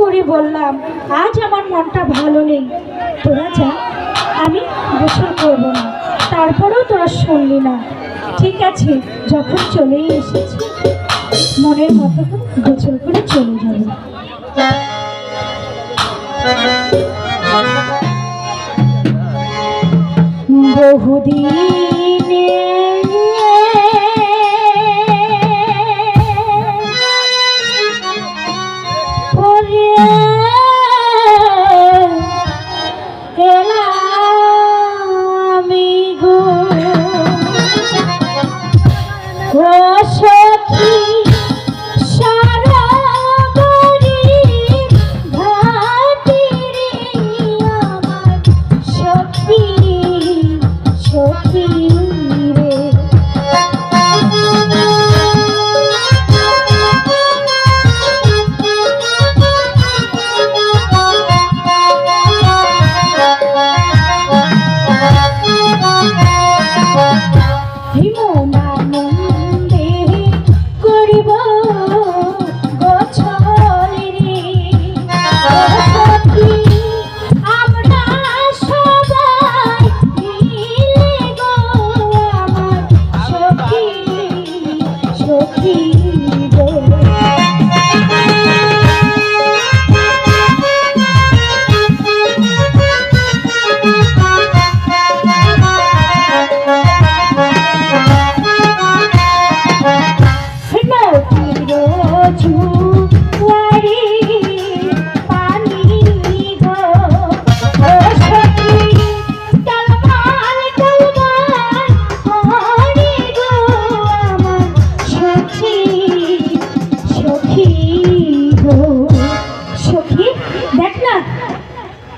করে বললাম আজ আমার মনটা ভালো নেই, তোরা যা, আমি গোসল করব না। তারপরেও তোরা শুনলি না। ঠিক আছে, যখন চলেই এসেছি মনের মতো গোসল করে চলে যাবে। বহুদিনে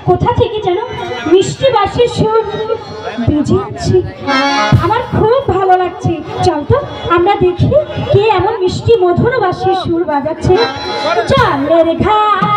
কোথা থেকে যেন মিষ্টি বাঁশির সুর বেজে যাচ্ছে, আমার খুব ভালো লাগছে। চল তো আমরা দেখি কে এমন মিষ্টি মধুর বাঁশির সুর বাজাচ্ছে। চালের ঘাট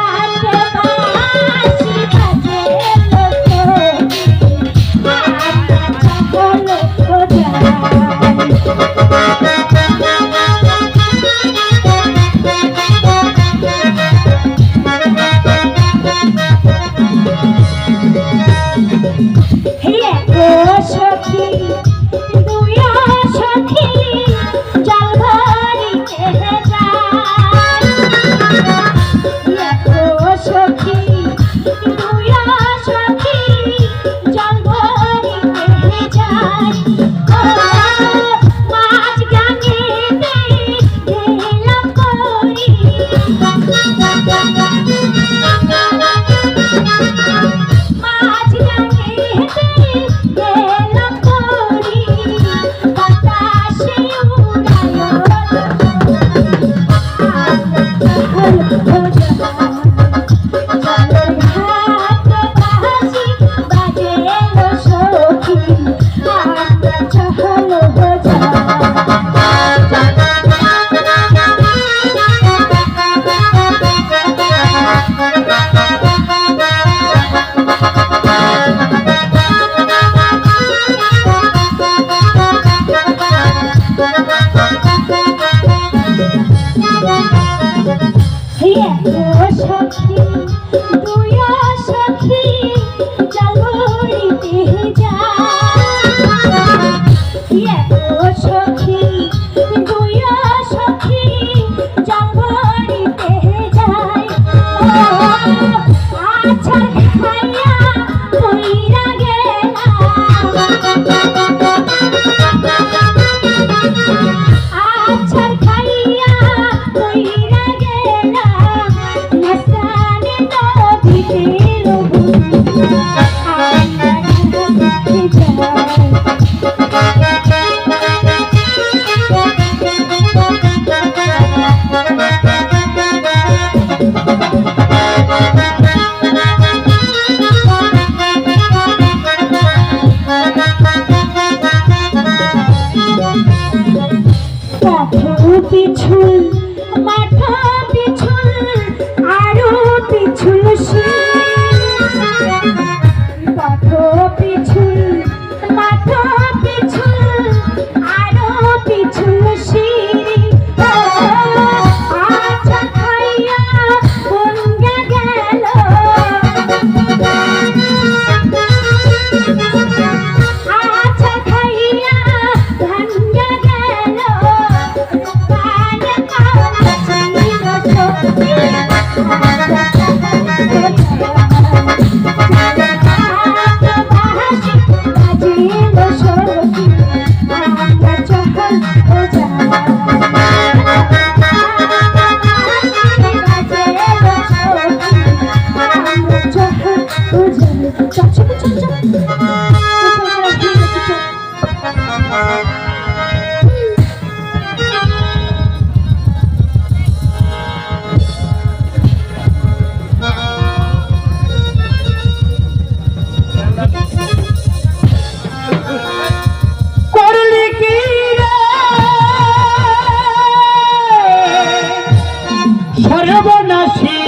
সর্বনাশী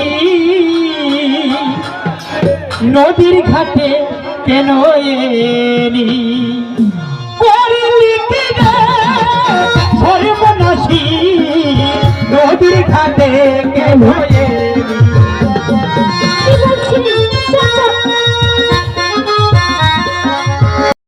নদীর ঘাটে কেন এলি করলি কি রে সর্বনাশী নদীর ঘাটে কেন